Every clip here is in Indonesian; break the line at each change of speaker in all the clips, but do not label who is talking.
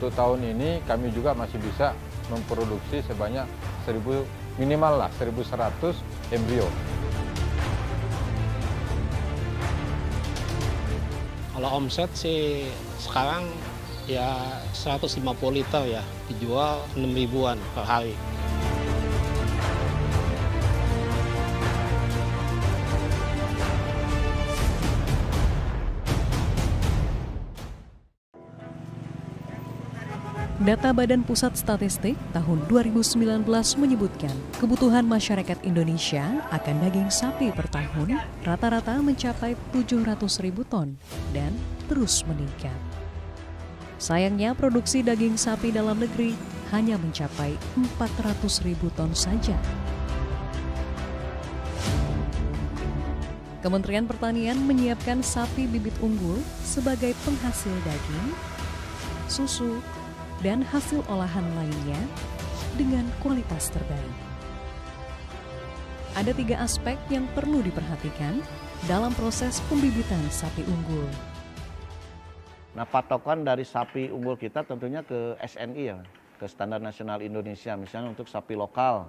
untuk tahun ini kami juga masih bisa memproduksi sebanyak 1.000, minimal lah 1.100 embrio.
Kalau omset sih sekarang ya 150 liter ya, dijual 6 ribuan per hari.
Data Badan Pusat Statistik tahun 2019 menyebutkan kebutuhan masyarakat Indonesia akan daging sapi per tahun rata-rata mencapai 700.000 ton dan terus meningkat. Sayangnya produksi daging sapi dalam negeri hanya mencapai 400.000 ton saja. Kementerian Pertanian menyiapkan sapi bibit unggul sebagai penghasil daging, susu, dan hasil olahan lainnya dengan kualitas terbaik. Ada 3 aspek yang perlu diperhatikan dalam proses pembibitan sapi unggul.
Nah, patokan dari sapi unggul kita tentunya ke SNI ya, ke Standar Nasional Indonesia. Misalnya untuk sapi lokal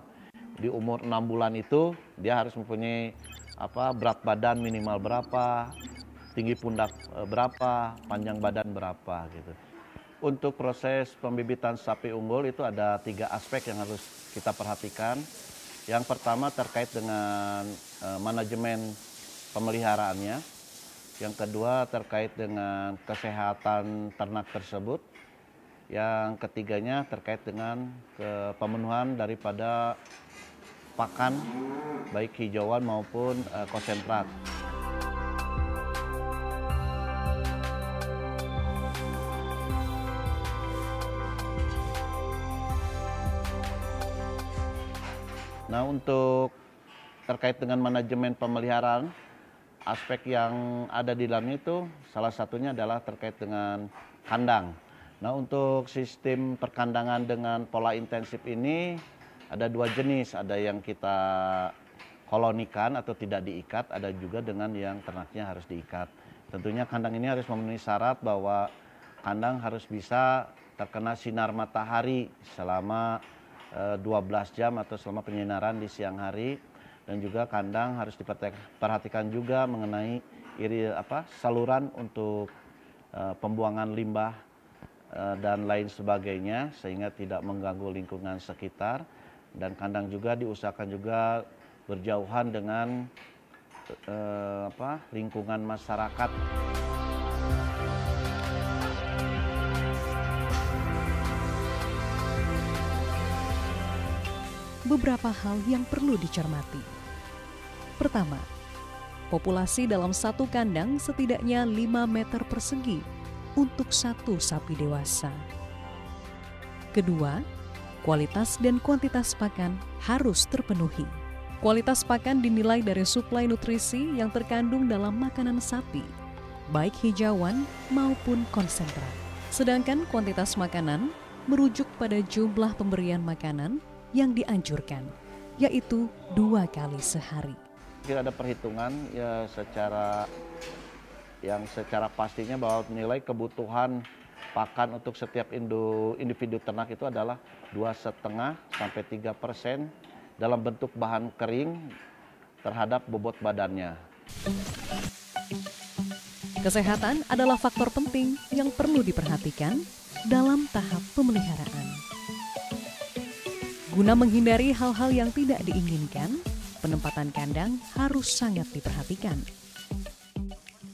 di umur 6 bulan itu dia harus mempunyai berat badan minimal berapa, tinggi pundak berapa, panjang badan berapa gitu. Untuk proses pembibitan sapi unggul itu ada 3 aspek yang harus kita perhatikan. Yang pertama terkait dengan manajemen pemeliharaannya. Yang kedua terkait dengan kesehatan ternak tersebut. Yang ketiganya terkait dengan pemenuhan daripada pakan baik hijauan maupun konsentrat. Nah, untuk terkait dengan manajemen pemeliharaan, aspek yang ada di dalamnya itu salah satunya adalah terkait dengan kandang. Nah, untuk sistem perkandangan dengan pola intensif ini ada 2 jenis, ada yang kita kolonikan atau tidak diikat, ada juga dengan yang ternaknya harus diikat. Tentunya kandang ini harus memenuhi syarat bahwa kandang harus bisa terkena sinar matahari selama 12 jam atau selama penyinaran di siang hari, dan juga kandang harus diperhatikan juga mengenai saluran untuk pembuangan limbah dan lain sebagainya sehingga tidak mengganggu lingkungan sekitar, dan kandang juga diusahakan juga berjauhan dengan lingkungan masyarakat.
Beberapa hal yang perlu dicermati. Pertama, populasi dalam satu kandang setidaknya 5 meter persegi untuk satu sapi dewasa. Kedua, kualitas dan kuantitas pakan harus terpenuhi. Kualitas pakan dinilai dari suplai nutrisi yang terkandung dalam makanan sapi, baik hijauan maupun konsentrat. Sedangkan kuantitas makanan merujuk pada jumlah pemberian makanan yang dianjurkan, yaitu 2 kali sehari.
Tidak ada perhitungan ya secara pastinya bahwa nilai kebutuhan pakan untuk setiap individu ternak itu adalah 2,5 sampai 3% dalam bentuk bahan kering terhadap bobot badannya.
Kesehatan adalah faktor penting yang perlu diperhatikan dalam tahap pemeliharaan. Guna menghindari hal-hal yang tidak diinginkan, penempatan kandang harus sangat diperhatikan.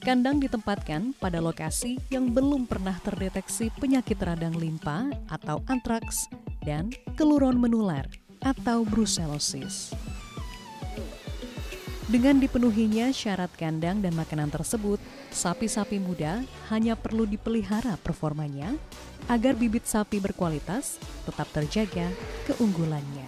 Kandang ditempatkan pada lokasi yang belum pernah terdeteksi penyakit radang limpa atau antraks dan keluron menular atau brusellosis. Dengan dipenuhinya syarat kandang dan makanan tersebut, sapi-sapi muda hanya perlu dipelihara performanya agar bibit sapi berkualitas tetap terjaga keunggulannya.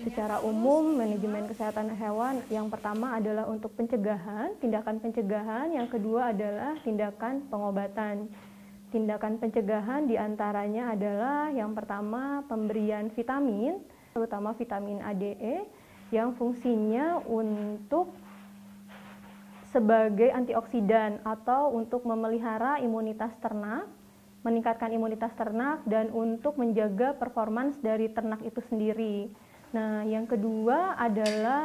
Secara umum, manajemen kesehatan hewan yang pertama adalah untuk pencegahan, tindakan pencegahan, yang kedua adalah tindakan pengobatan. Tindakan pencegahan diantaranya adalah yang pertama pemberian vitamin, terutama vitamin A, D, E, yang fungsinya untuk sebagai antioksidan atau untuk memelihara imunitas ternak, meningkatkan imunitas ternak, dan untuk menjaga performans dari ternak itu sendiri. Nah, yang kedua adalah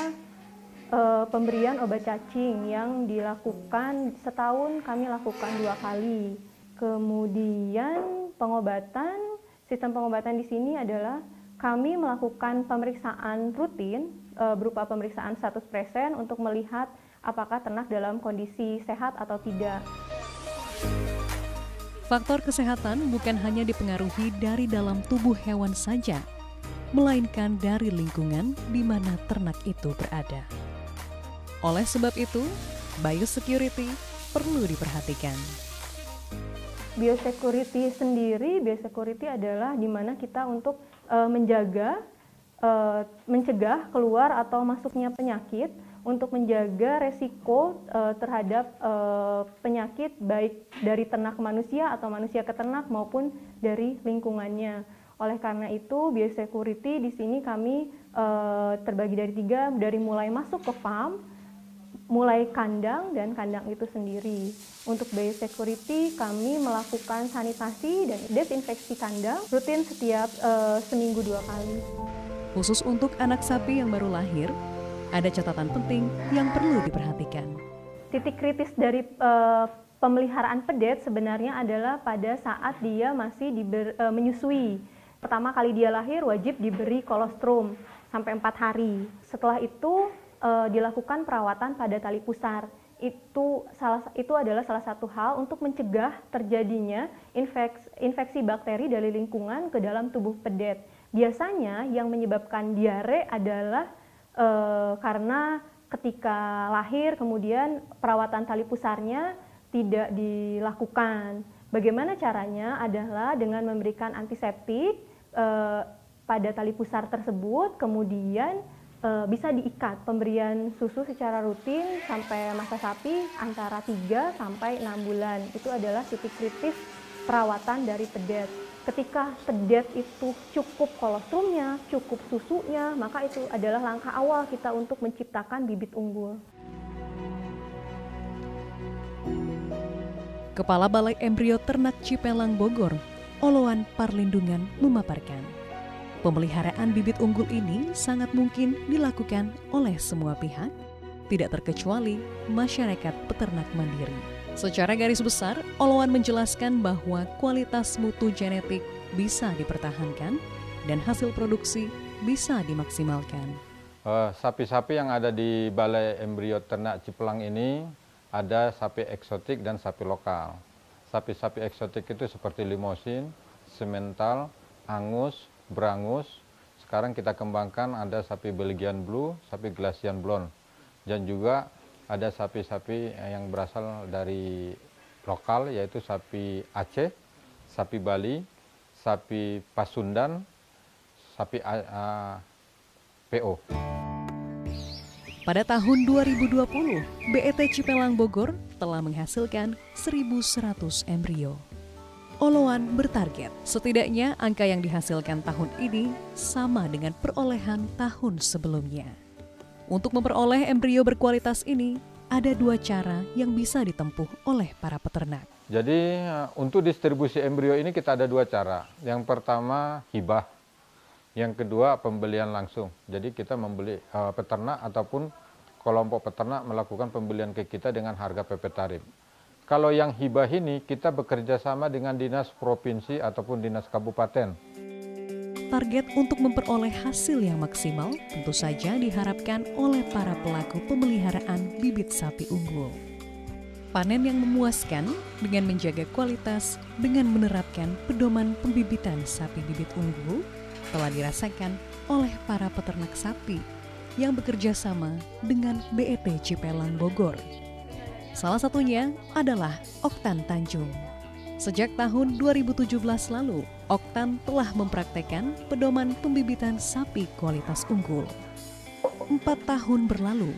pemberian obat cacing yang dilakukan setahun, kami lakukan 2 kali. Kemudian pengobatan, sistem pengobatan di sini adalah kami melakukan pemeriksaan rutin berupa pemeriksaan status present untuk melihat apakah ternak dalam kondisi sehat atau tidak.
Faktor kesehatan bukan hanya dipengaruhi dari dalam tubuh hewan saja, melainkan dari lingkungan di mana ternak itu berada. Oleh sebab itu, biosecurity perlu diperhatikan.
Biosecurity sendiri, biosecurity adalah di mana kita untuk mencegah keluar atau masuknya penyakit, untuk menjaga resiko terhadap penyakit baik dari ternak ke manusia atau manusia ke ternak maupun dari lingkungannya. Oleh karena itu, biosecurity di sini kami terbagi dari 3, dari mulai masuk ke farm, mulai kandang, dan kandang itu sendiri. Untuk biosecurity, kami melakukan sanitasi dan desinfeksi kandang rutin setiap seminggu 2 kali.
Khusus untuk anak sapi yang baru lahir, ada catatan penting yang perlu diperhatikan.
Titik kritis dari pemeliharaan pedet sebenarnya adalah pada saat dia masih menyusui. Pertama kali dia lahir wajib diberi kolostrum sampai 4 hari. Setelah itu dilakukan perawatan pada tali pusar. Itu adalah salah satu hal untuk mencegah terjadinya infeksi bakteri dari lingkungan ke dalam tubuh pedet. Biasanya yang menyebabkan diare adalah karena ketika lahir kemudian perawatan tali pusarnya tidak dilakukan. Bagaimana caranya adalah dengan memberikan antiseptik pada tali pusar tersebut, kemudian bisa diikat. Pemberian susu secara rutin sampai masa sapi antara 3 sampai 6 bulan. Itu adalah titik kritis perawatan dari pedet. Ketika pedet itu cukup kolostrumnya, cukup susunya, maka itu adalah langkah awal kita untuk menciptakan bibit unggul.
Kepala Balai Embrio Ternak Cipelang Bogor, Oloan Parlindungan, memaparkan, pemeliharaan bibit unggul ini sangat mungkin dilakukan oleh semua pihak, tidak terkecuali masyarakat peternak mandiri. Secara garis besar, Oloan menjelaskan bahwa kualitas mutu genetik bisa dipertahankan dan hasil produksi bisa dimaksimalkan.
Sapi-sapi yang ada di Balai Embrio Ternak Cipelang ini ada sapi eksotik dan sapi lokal. Sapi-sapi eksotik itu seperti Limousin, Simmental, Angus, Brangus. Sekarang kita kembangkan ada sapi Belgian Blue, sapi Galician Blonde, dan juga ada sapi-sapi yang berasal dari lokal, yaitu sapi Aceh, sapi Bali, sapi Pasundan, sapi PO.
Pada tahun 2020, BET Cipelang Bogor telah menghasilkan 1.100 embrio. Oloan bertarget, setidaknya angka yang dihasilkan tahun ini sama dengan perolehan tahun sebelumnya. Untuk memperoleh embrio berkualitas ini, ada 2 cara yang bisa ditempuh oleh para peternak.
Jadi untuk distribusi embrio ini kita ada 2 cara. Yang pertama hibah, yang kedua pembelian langsung. Jadi kita membeli peternak ataupun kelompok peternak melakukan pembelian ke kita dengan harga PP tarif. Kalau yang hibah ini kita bekerja sama dengan dinas provinsi ataupun dinas kabupaten.
Target untuk memperoleh hasil yang maksimal tentu saja diharapkan oleh para pelaku pemeliharaan bibit sapi unggul. Panen yang memuaskan dengan menjaga kualitas dengan menerapkan pedoman pembibitan sapi bibit unggul telah dirasakan oleh para peternak sapi yang bekerja sama dengan BET Cipelang Bogor. Salah satunya adalah Oktan Tanjung. Sejak tahun 2017 lalu, Oktan telah mempraktekkan pedoman pembibitan sapi kualitas unggul. 4 tahun berlalu,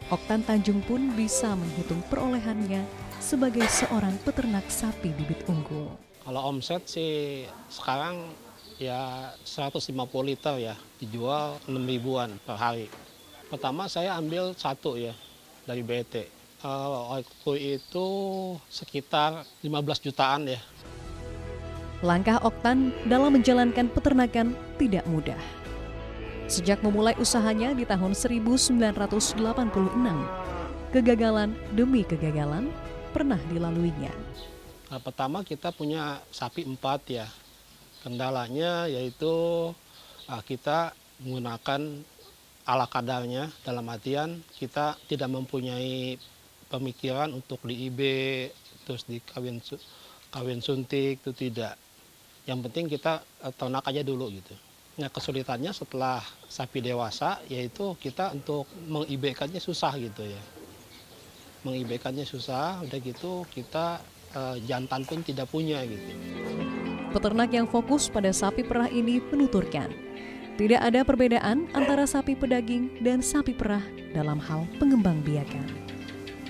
Oktan Tanjung pun bisa menghitung perolehannya sebagai seorang peternak sapi bibit unggul.
Kalau omset sih sekarang ya 150 liter ya, dijual 6 ribuan per hari. Pertama saya ambil 1 ya dari BET. Waktu itu sekitar 15 jutaan ya.
Langkah Oktan dalam menjalankan peternakan tidak mudah. Sejak memulai usahanya di tahun 1986, kegagalan demi kegagalan pernah dilaluinya.
Pertama kita punya sapi 4 ya. Kendalanya yaitu kita menggunakan ala kadarnya, dalam artian kita tidak mempunyai pemikiran untuk di IB, terus di kawin suntik, itu tidak. Yang penting kita ternak aja dulu gitu. Nah, kesulitannya setelah sapi dewasa yaitu kita untuk meng-IB-kannya susah gitu ya. Meng-IB-kannya susah, udah gitu kita jantan pun tidak punya gitu.
Peternak yang fokus pada sapi perah ini menuturkan, tidak ada perbedaan antara sapi pedaging dan sapi perah dalam hal pengembangbiakan.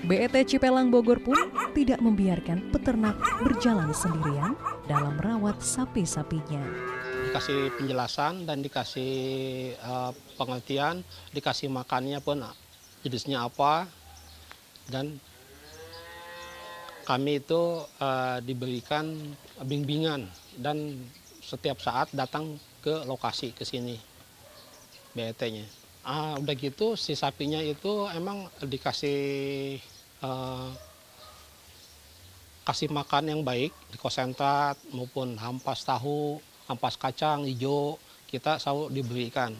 BET Cipelang Bogor pun tidak membiarkan peternak berjalan sendirian dalam merawat sapi-sapinya.
Dikasih penjelasan dan dikasih pengertian, dikasih makannya pun jenisnya apa, dan kami itu diberikan bimbingan dan setiap saat datang ke lokasi, ke sini BET-nya. Udah gitu si sapinya itu emang dikasih kasih makan yang baik, di konsentrat maupun ampas tahu, ampas kacang hijau, kita selalu diberikan.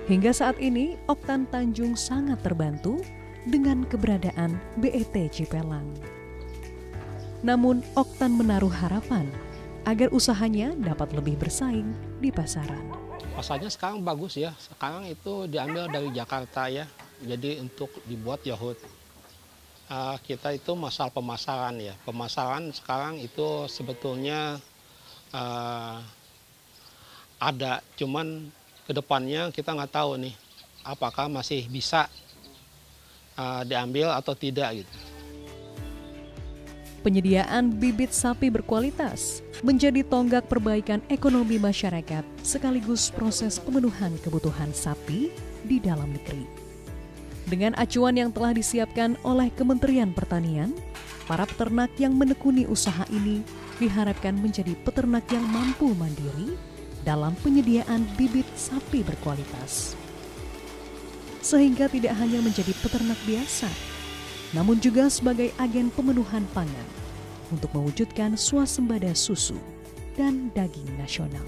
Hingga saat ini, Oktan Tanjung sangat terbantu dengan keberadaan BET Cipelang. Namun, Oktan menaruh harapan agar usahanya dapat lebih bersaing di pasaran.
Pasarnya sekarang bagus ya, sekarang itu diambil dari Jakarta ya, jadi untuk dibuat yahut. Kita itu masalah pemasaran ya, pemasaran sekarang itu sebetulnya ada, cuman kedepannya kita nggak tahu nih, apakah masih bisa diambil atau tidak gitu.
Penyediaan bibit sapi berkualitas menjadi tonggak perbaikan ekonomi masyarakat sekaligus proses pemenuhan kebutuhan sapi di dalam negeri. Dengan acuan yang telah disiapkan oleh Kementerian Pertanian, para peternak yang menekuni usaha ini diharapkan menjadi peternak yang mampu mandiri dalam penyediaan bibit sapi berkualitas. Sehingga tidak hanya menjadi peternak biasa, namun juga sebagai agen pemenuhan pangan untuk mewujudkan swasembada susu dan daging nasional.